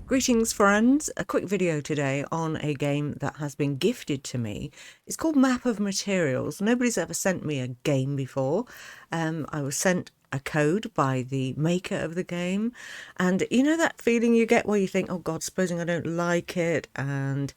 Greetings friends, a quick video today on a game that has been gifted to me. It's called Map of Materials. Nobody's ever sent me a game before. I was sent a code by the maker of the game, and you know that feeling you get where you think, oh god, supposing I don't like it and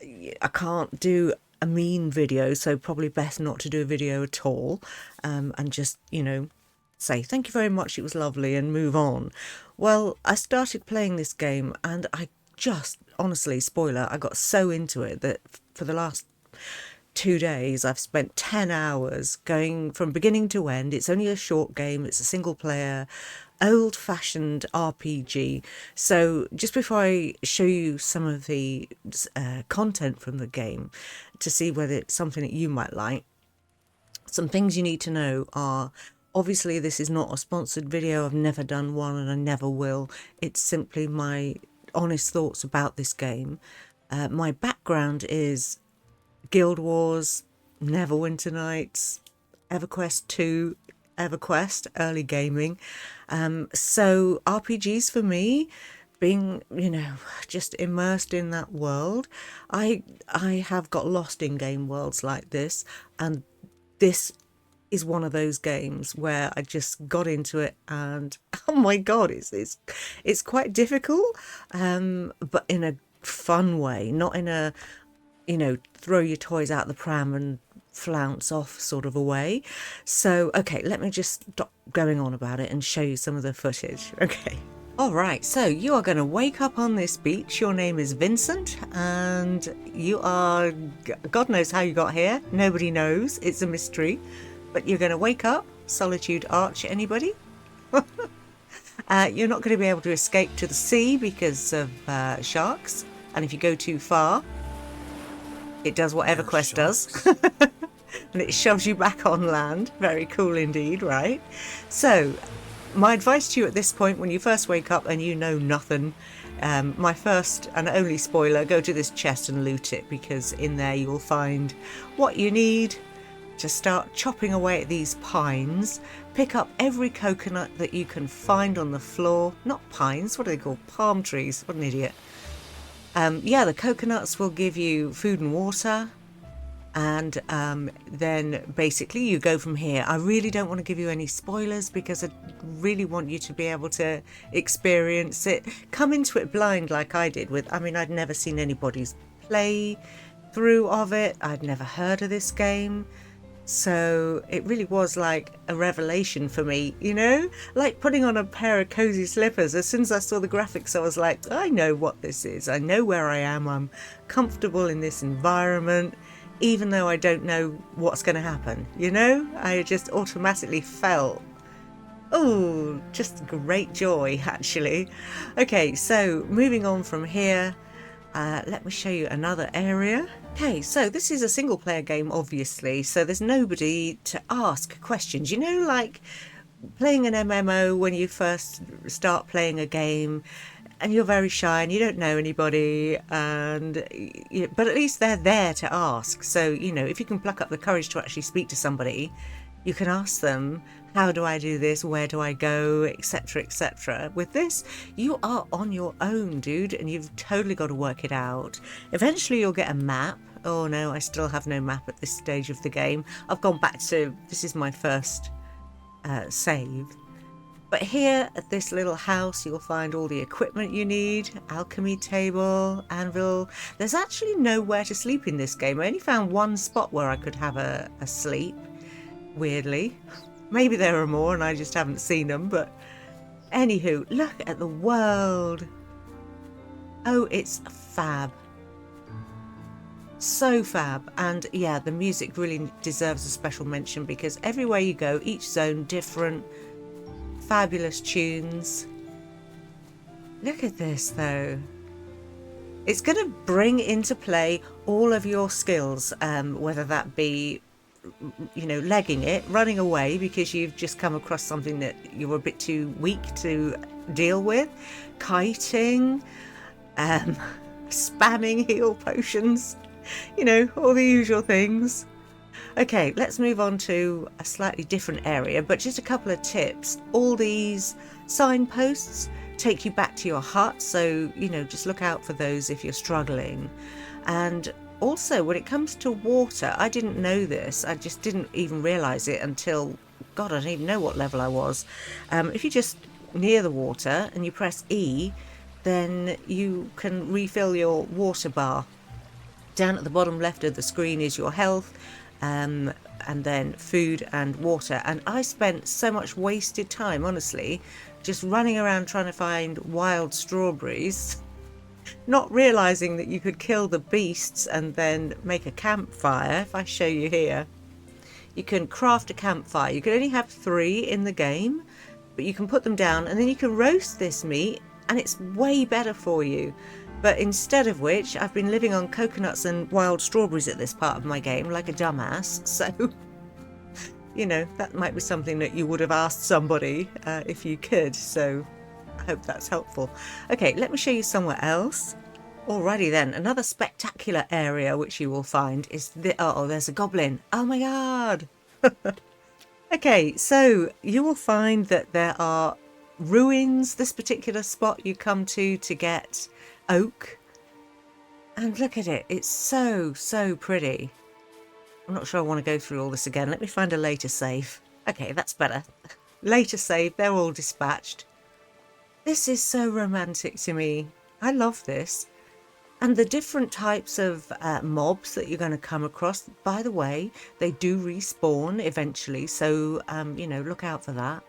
I can't do a mean video, so probably best not to do a video at all, and just, say thank you very much, it was lovely, and move on. Well, I started playing this game and I just, honestly, spoiler, I got so into it that for the last 2 days I've spent 10 hours going from beginning to end. It's only a short game, it's a single player, old-fashioned RPG. So just before I show you some of the content from the game to see whether it's something that you might like, some things you need to know are, obviously this is not a sponsored video. I've never done one and I never will. It's simply my honest thoughts about this game. My background is Guild Wars, Neverwinter Nights, EverQuest 2, EverQuest, early gaming. So RPGs for me, being, just immersed in that world, I have got lost in game worlds like this, and this is one of those games where I just got into it and oh my god, it's quite difficult, but in a fun way, not in a throw your toys out the pram and flounce off sort of a way. So okay, let me just stop going on about it and show you some of the footage. Okay. All right, so you are going to wake up on this beach. Your name is Vincent, and you are, God knows how you got here. Nobody knows. It's a mystery. But you're going to wake up. Solitude Arch, anybody? You're not going to be able to escape to the sea because of sharks. And if you go too far, it does what EverQuest does. And it shoves you back on land. Very cool indeed, right? So my advice to you at this point, when you first wake up and you know nothing, my first and only spoiler, go to this chest and loot it, because in there you will find what you need to start chopping away at these pines. Pick up every coconut that you can find on the floor. Not pines, what are they called? Palm trees. What an idiot. Yeah, the coconuts will give you food and water. And then basically you go from here. I really don't want to give you any spoilers because I really want you to be able to experience it. Come into it blind like I did with, I'd never seen anybody's play through of it. I'd never heard of this game. So it really was like a revelation for me, like putting on a pair of cozy slippers. As soon as I saw the graphics, I was like, I know what this is. I know where I am. I'm comfortable in this environment, even though I don't know what's going to happen. I just automatically felt, oh, just great joy, actually. Okay, so moving on from here, let me show you another area. Okay, so this is a single player game, obviously, so there's nobody to ask questions. Like playing an MMO when you first start playing a game and you're very shy and you don't know anybody, but at least they're there to ask. So, if you can pluck up the courage to actually speak to somebody, you can ask them, how do I do this? Where do I go? Etc, etc. With this, you are on your own, dude, and you've totally got to work it out. Eventually you'll get a map. Oh no, I still have no map at this stage of the game. I've gone back to, this is my first save. But here at this little house, you'll find all the equipment you need, alchemy table, anvil. There's actually nowhere to sleep in this game. I only found one spot where I could have a sleep, weirdly. Maybe there are more and I just haven't seen them, but anywho, look at the world. Oh, it's fab. So fab. And yeah, the music really deserves a special mention because everywhere you go, each zone different, fabulous tunes. Look at this though. It's going to bring into play all of your skills, whether that be legging it, running away because you've just come across something that you're a bit too weak to deal with, kiting, spamming heal potions, all the usual things. Okay, let's move on to a slightly different area, but just a couple of tips. All these signposts take you back to your hut, so, you know, just look out for those if you're struggling. And also, when it comes to water, I didn't know this. I just didn't even realise it until, God, I don't even know what level I was. If you just near the water and you press E, then you can refill your water bar. Down at the bottom left of the screen is your health, and then food and water. And I spent so much wasted time, honestly, just running around trying to find wild strawberries, not realizing that you could kill the beasts and then make a campfire. If I show you here, you can craft a campfire. You can only have 3 in the game, but you can put them down and then you can roast this meat and it's way better for you. But instead of which, I've been living on coconuts and wild strawberries at this part of my game like a dumbass. So, you know, that might be something that you would have asked somebody if you could. So I hope that's helpful. Okay, let me show you somewhere else. Alrighty then, another spectacular area which you will find is oh, there's a goblin. Oh my god. Okay, so you will find that there are ruins. This particular spot you come to get oak, and look at it, it's so pretty. I'm not sure I want to go through all this again. Let me find a later save. Okay, that's better. Later save, they're all dispatched. This is so romantic to me. I love this. And the different types of mobs that you're going to come across, by the way, they do respawn eventually, so you know, look out for that.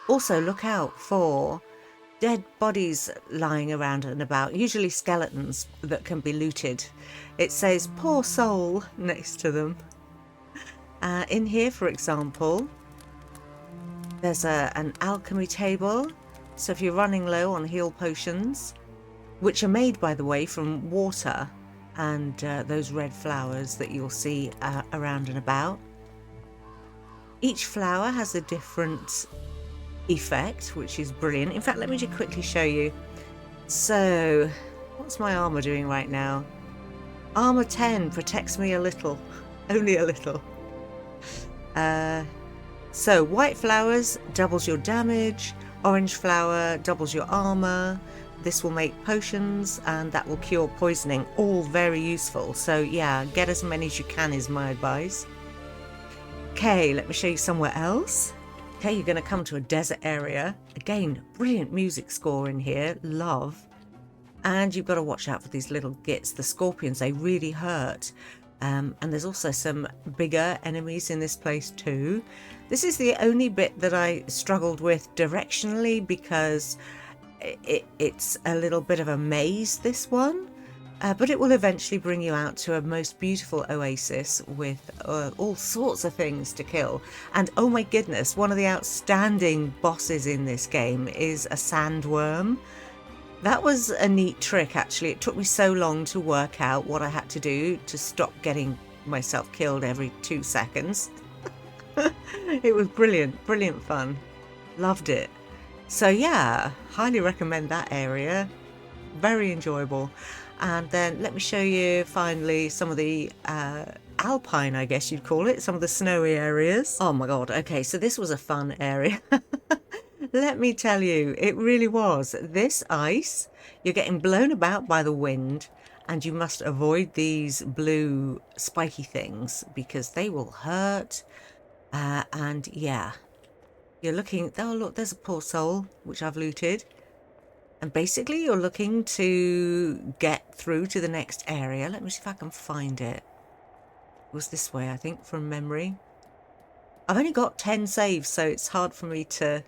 Also look out for dead bodies lying around and about, usually skeletons that can be looted. It says poor soul next to them. In here, for example, there's an alchemy table. So if you're running low on heal potions, which are made, by the way, from water and those red flowers that you'll see around and about. Each flower has a different effect, which is brilliant. In fact, let me just quickly show you. So what's my armor doing right now? Armor 10 protects me a little, only a little. So white flowers doubles your damage, orange flower doubles your armor. This will make potions and that will cure poisoning, all very useful. So yeah, get as many as you can is my advice. Okay, let me show you somewhere else. Okay, you're going to come to a desert area. Again, brilliant music score in here. Love. And you've got to watch out for these little gits, the scorpions. They really hurt. And there's also some bigger enemies in this place too. This is the only bit that I struggled with directionally because it's a little bit of a maze, this one. But it will eventually bring you out to a most beautiful oasis with all sorts of things to kill. And oh my goodness, one of the outstanding bosses in this game is a sandworm. That was a neat trick, actually. It took me so long to work out what I had to do to stop getting myself killed every 2 seconds. It was brilliant, brilliant fun. Loved it. So yeah, highly recommend that area. Very enjoyable. And then let me show you finally some of the Alpine, I guess you'd call it, some of the snowy areas. Oh my god, okay, so this was a fun area. Let me tell you, it really was. This ice, you're getting blown about by the wind, and you must avoid these blue spiky things because they will hurt. And yeah, you're looking, oh look, there's a poor soul, which I've looted. And basically you're looking to get through to the next area. Let me see if I can find it. It was this way, I think, from memory. I've only got 10 saves, so it's hard for me to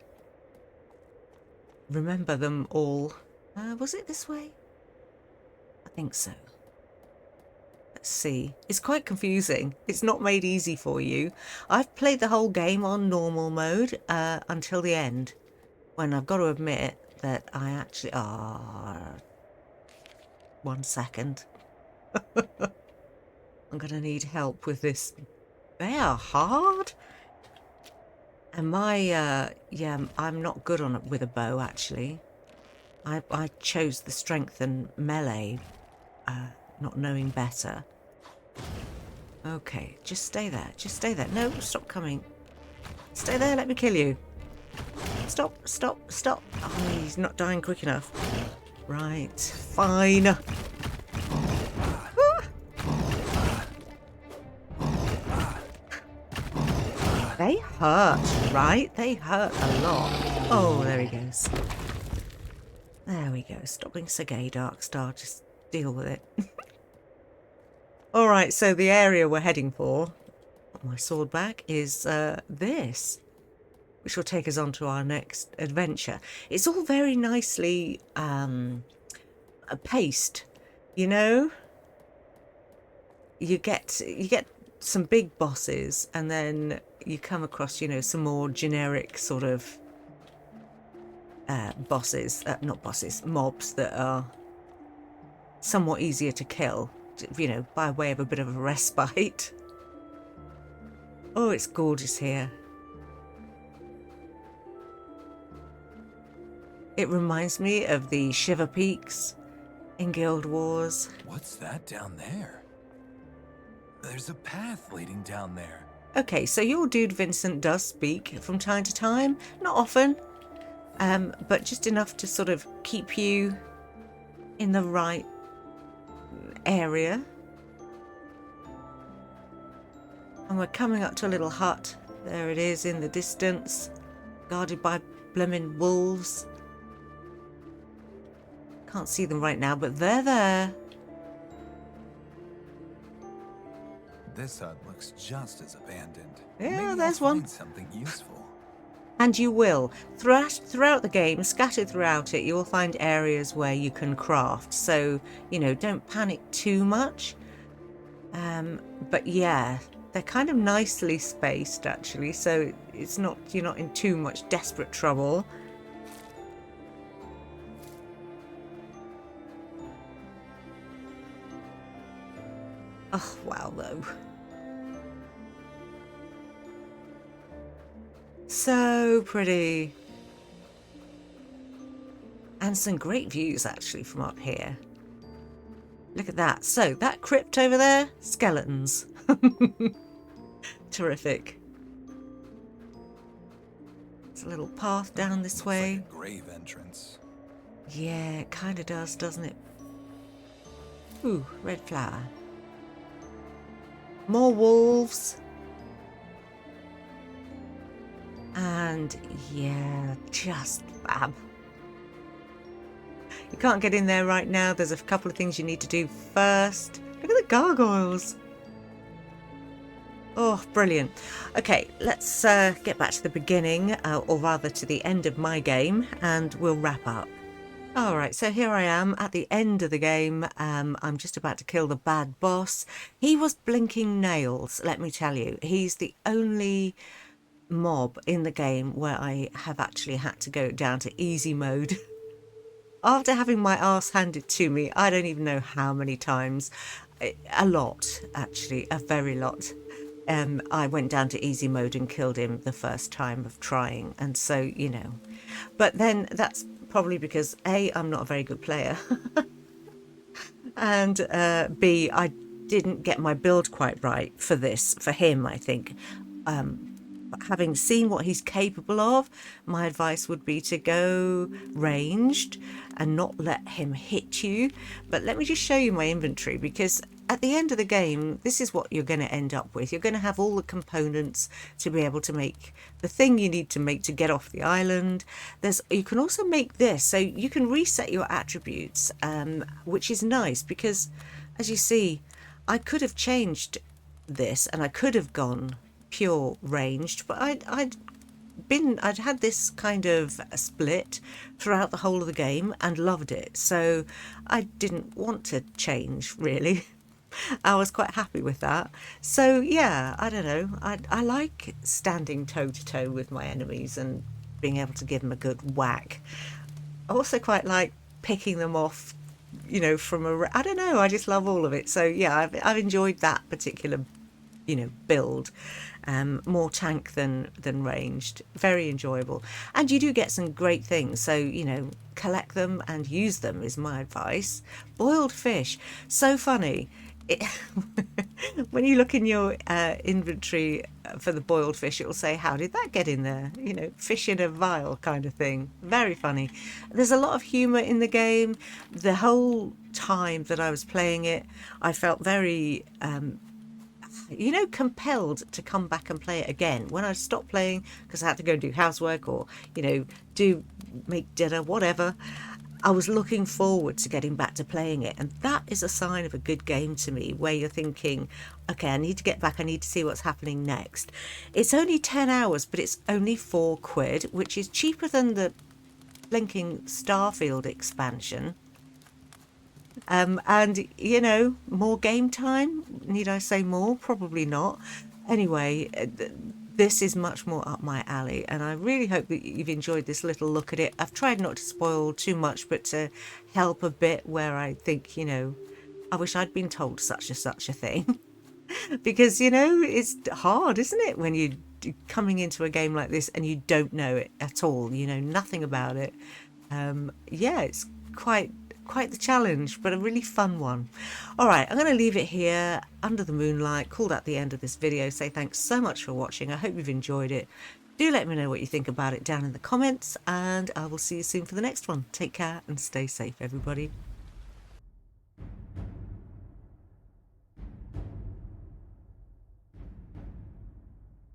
remember them all. Was it this way? I think so. Let's see. It's quite confusing. It's not made easy for you. I've played the whole game on normal mode until the end, when I've got to admit that I actually... 1 second. I'm going to need help with this. They are hard. And my, yeah, I'm not good on it with a bow, actually. I chose the strength and melee, not knowing better. Okay, just stay there. Just stay there. No, stop coming. Stay there, let me kill you. Stop, stop, stop. Oh, he's not dying quick enough. Right, fine. They hurt, right? They hurt a lot. Oh, there he goes. There we go. Stop being so gay, Darkstar. Just deal with it. Alright, so the area we're heading for, put my sword back, is this, which will take us on to our next adventure. It's all very nicely paced, you know? You get some big bosses, and then you come across, you know, some more generic sort of bosses, not bosses, mobs that are somewhat easier to kill, you know, by way of a bit of a respite. Oh, it's gorgeous here. It reminds me of the Shiver Peaks in Guild Wars. What's that down there? There's a path leading down there. Okay, so your dude Vincent does speak from time to time, not often, but just enough to sort of keep you in the right area. And we're coming up to a little hut. There it is in the distance, guarded by blimmin' wolves. Can't see them right now, but they're there. This hut looks just as abandoned. Yeah, Maybe there's I'll one. find something useful. And you will. Throughout the game, scattered throughout it, you will find areas where you can craft. So, you know, don't panic too much. But yeah, they're kind of nicely spaced, actually. So it's not, you're not in too much desperate trouble. Oh, wow, though. So pretty. And some great views, actually, from up here. Look at that. So, that crypt over there, skeletons. Terrific. There's a little path down this Looks way. like a grave entrance. Yeah, it kind of does, doesn't it? Ooh, red flower. More wolves. And yeah, just fab. You can't get in there right now. There's a couple of things you need to do first. Look at the gargoyles. Oh, brilliant. Okay, let's get back to the beginning, or rather to the end of my game, and we'll wrap up. All right, so here I am at the end of the game. I'm just about to kill the bad boss. He was blinking nails, let me tell you. He's the only mob in the game where I have actually had to go down to easy mode. After having my arse handed to me, I don't even know how many times. A lot, actually, a very lot. I went down to easy mode and killed him the first time of trying. And so, you know. But then that's probably because A, I'm not a very good player. And B, I didn't get my build quite right for this, for him, I think. Having seen what he's capable of, my advice would be to go ranged and not let him hit you. But let me just show you my inventory, because at the end of the game, this is what you're going to end up with. You're going to have all the components to be able to make the thing you need to make to get off the island. You can also make this, so you can reset your attributes, which is nice because, as you see, I could have changed this and I could have gone pure ranged, but I'd had this kind of split throughout the whole of the game and loved it, so I didn't want to change really. I was quite happy with that. So yeah, I don't know, I like standing toe to toe with my enemies and being able to give them a good whack. I also quite like picking them off, you know, from I don't know, I just love all of it. So yeah, I've enjoyed that particular, you know, build. More tank than ranged. Very enjoyable. And you do get some great things. So, you know, collect them and use them is my advice. Boiled fish. So funny. it, when you look in your inventory for the boiled fish, it will say, how did that get in there? You know, fish in a vial kind of thing. Very funny. There's a lot of humour in the game. The whole time that I was playing it, I felt very you know, compelled to come back and play it again. When I stopped playing because I had to go and do housework or, you know, make dinner, whatever, I was looking forward to getting back to playing it. And that is a sign of a good game to me, where you're thinking, okay, I need to get back, I need to see what's happening next. It's only 10 hours, but it's only £4, which is cheaper than the blinking Starfield expansion. And, you know, more game time. Need I say more? Probably not. Anyway, this is much more up my alley, and I really hope that you've enjoyed this little look at it. I've tried not to spoil too much, but to help a bit where I think, you know, I wish I'd been told such a thing. Because, you know, it's hard, isn't it, when you're coming into a game like this and you don't know it at all, you know nothing about it. Yeah, it's quite the challenge, but a really fun one. All right, I'm going to leave it here under the moonlight, called at the end of this video. Say thanks so much for watching. I hope you've enjoyed it. Do let me know what you think about it down in the comments, and I will see you soon for the next one. Take care and stay safe, everybody.